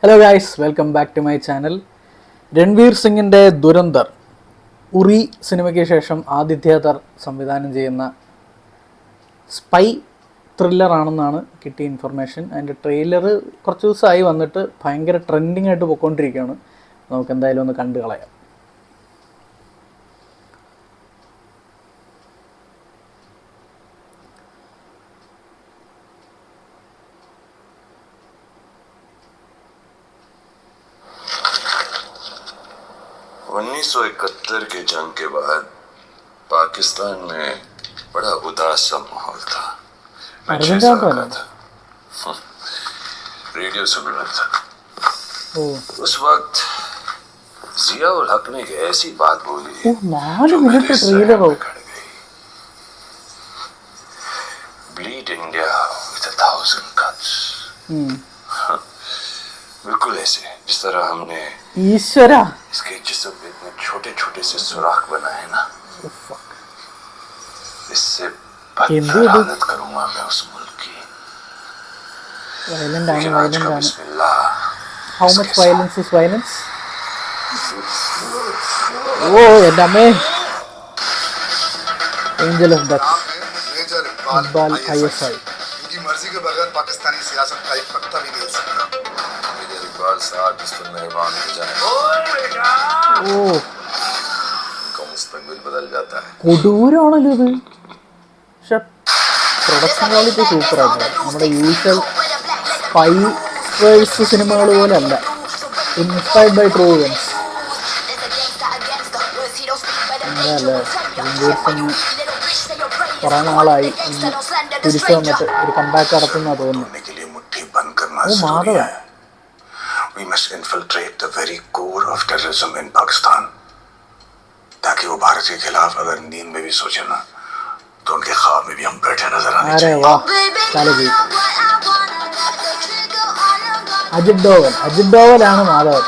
Hello guys, welcome back to my channel. Ranveer സിംഗിൻ്റെ ദുരന്തർ ഉറി സിനിമയ്ക്ക് ശേഷം ആദിത്യ സംവിധാനം ചെയ്യുന്ന സ്പൈ ത്രില്ലറാണെന്നാണ് കിട്ടിയ ഇൻഫർമേഷൻ. അതിൻ്റെ ട്രെയിലർ കുറച്ച് ദിവസമായി വന്നിട്ട് ഭയങ്കര ട്രെൻഡിങ് ആയിട്ട് പോയിക്കൊണ്ടിരിക്കുകയാണ്. നമുക്ക് എന്തായാലും ഒന്ന് കണ്ടു കളയാം. उन्नीस सौ इकहत्तर के जंग के बाद पाकिस्तान में बड़ा उदास सा माहौल था. मैं 6 साल का था. रेडियो सुन रहा था. उस वक्त जिया उल हक ने एक ऐसी बात बोली जो मेरे सर पे खड़ गई. Bleed India with 1,000 cuts. बिल्कुल ऐसे जिस तरह हमने ईश्वरा इसके जिस्म में इतने छोटे छोटे से सुराख बनाए ना, इससे बदतर हालत करूंगा मैं उस मुल्क की. Violent ആണ്. How much violence is violence? എൻ്റെ അമ്മേ. Angel of Death. Iqbal ISI. इनकी मर्जी के बगैर पाकिस्तानी सियासत का एक पत्ता भी नहीं हिल सकता. इकबाल साहब इस पर मेहरबान हो जाए. इनका मुस्तकबिल बदल जाता है. കൊടൂരാണല്ലോ ഇത്. പക്ഷെ പ്രൊഡക്ഷൻ ക്വാളിറ്റി സൂപ്പറായിട്ട് നമ്മുടെ യൂഷ്വൽ സ്പൈ സിനിമകൾ പോലെ അല്ല. Inspired by true events. എന്താല്ലേ രൺവീർ സിംഗ് കുറേ നാളായി തിരിച്ചു വന്നിട്ട് ഒരു കമ്പാക്ക് നടത്തുന്ന തോന്നുന്നു. Madhavan. We must infiltrate the very core of terrorism in Pakistan. ताकि वो भारत के खिलाफ अगर नींद में भी सोचे ना तो उनके ख्वाब में भी हम बैठे नजर आने चाहिए. अरे वाह, ചാലകി. അജിത് ഡോവലാണ് മാധവൻ.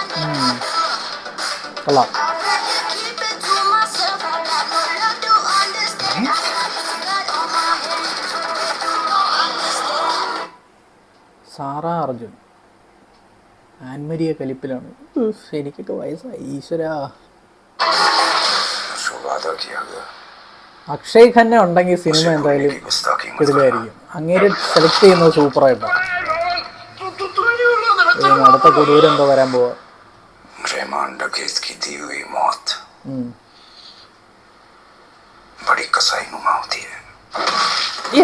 കൊള്ളാം. സാറ അർജുൻ ആൻമരിയ കലിപ്പിലാണ്. എനിക്കൊക്കെ വയസ്സായി. ഈശ്വരാ. അക്ഷയ് ഖന്ന ഉണ്ടെങ്കിൽ സിനിമ എന്തായാലും ഇതിലായിരിക്കും. അങ്ങേര് സെലക്ട് ചെയ്യുന്നത് സൂപ്പറായിട്ടാണ്. അടുത്ത കൊടൂരം എന്തോ വരാൻ പോവാ.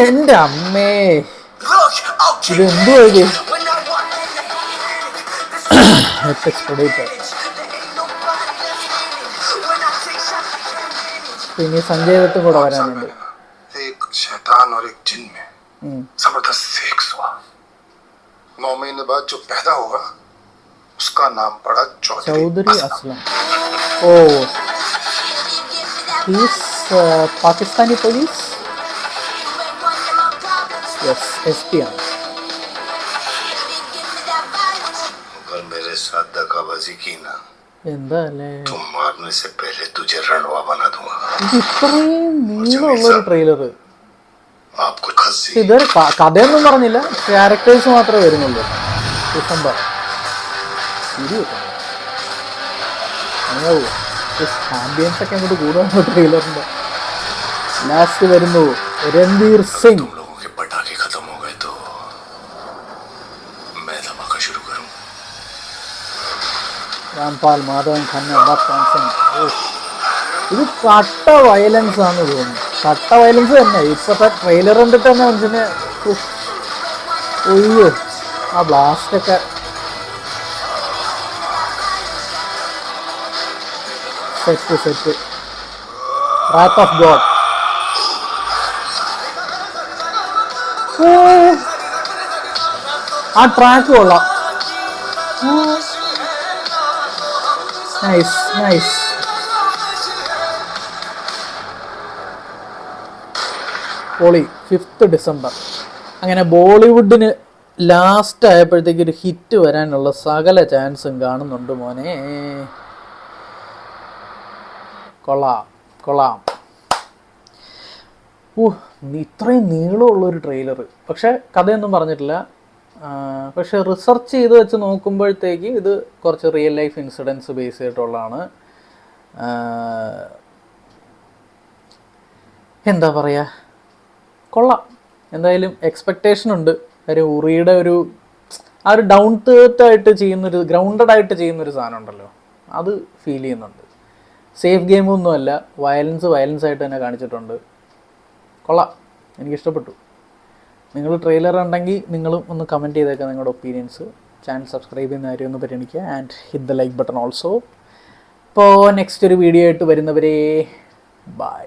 എന്റെ അമ്മേ, ഇത് എന്തോ ഇത്. പിന്നെ സഞ്ജയ് ദത്തും കൂടെ വരാനുണ്ട്. एक शैतान और एक जिन में जबरदस्त सेक्स हुआ. 9 महीने बाद जो पैदा हुआ उसका नाम पड़ा चौधरी असलम. ओ he's Pakistani police. Yes, SP. अगर मेरे साथ दगाबाजी की ना എന്താല്ലേ तो मारने से पहले तुझे रणवा बना दूंगा. ഇത് ഇത്രയും നീളമുള്ളൊരു ട്രെയിലർ. आपको खस्सी ഇതൊരു കഥയൊന്നും പറഞ്ഞില്ല, ക്യാരക്ടേഴ്സ് മാത്രമേ വരുന്നുള്ളൂ. ഡിസംബർ ആംബിയൻസ് ഒക്കെ അങ്ങോട്ട് കൂടുതൽ ട്രെയിലറിന്റെ. ലാസ്റ്റ് വരുന്നു രൺവീർ സിംഗ്. तुम लोगों के पटाखे खत्म हो गए तो मैं धमाका शुरू करूं. രാംപാൽ, മാധവൻ ഖന്ന, അബ്ബാസ്. ഇത് കട്ട വയലൻസ് ആണ് തോന്നുന്നു. കട്ട വയലൻസ് തന്നെ. ഇപ്പോഴത്തെ ട്രെയിലർ കണ്ടിട്ട് തന്നെ മനുഷ്യന് ഒയ്യോ ആ ബ്ലാസ്റ്റൊക്കെ. Set wrath of God. ആ ട്രാക്ക് കൊള്ളാം. നൈസ്. പൊളി. 5th December. അങ്ങനെ ബോളിവുഡിന് ലാസ്റ്റ് ആയപ്പോഴത്തേക്ക് ഒരു ഹിറ്റ് വരാനുള്ള സകല ചാൻസും കാണുന്നുണ്ട് മോനെ. കൊള്ളാം. ഇത്രയും നീളമുള്ളൊരു ട്രെയിലർ. പക്ഷെ കഥയൊന്നും പറഞ്ഞിട്ടില്ല. പക്ഷെ റിസർച്ച് ചെയ്ത് വെച്ച് നോക്കുമ്പോഴത്തേക്ക് ഇത് കുറച്ച് റിയൽ ലൈഫ് ഇൻസിഡൻസ് ബേസ് ചെയ്തിട്ടുള്ളതാണ്. എന്താ പറയുക, കൊള്ളാം. എന്തായാലും എക്സ്പെക്റ്റേഷൻ ഉണ്ട്. കാര്യം ഉറിയുടെ ആ ഒരു ഡൗൺ ടു എർത്ത് ആയിട്ട് ചെയ്യുന്നൊരു, ഗ്രൗണ്ടഡ് ആയിട്ട് ചെയ്യുന്നൊരു സാധനം ഉണ്ടല്ലോ, അത് ഫീൽ ചെയ്യുന്നുണ്ട്. സേഫ് ഗെയിമൊന്നുമല്ല, വയലൻസ് ആയിട്ട് തന്നെ കാണിച്ചിട്ടുണ്ട്. കൊള്ളാം, എനിക്കിഷ്ടപ്പെട്ടു. നിങ്ങൾ ട്രെയിലർ ഉണ്ടെങ്കിൽ നിങ്ങളും ഒന്ന് കമൻറ്റ് ചെയ്തേക്കാം നിങ്ങളുടെ ഒപ്പീനിയൻസ്. ചാനൽ സബ്സ്ക്രൈബ് ചെയ്യുന്ന കാര്യം ഒന്ന് പരിഗണിക്കുക. And hit the like button also. അപ്പോൾ നെക്സ്റ്റ് ഒരു വീഡിയോ ആയിട്ട് വരുന്നവരെ ബൈ.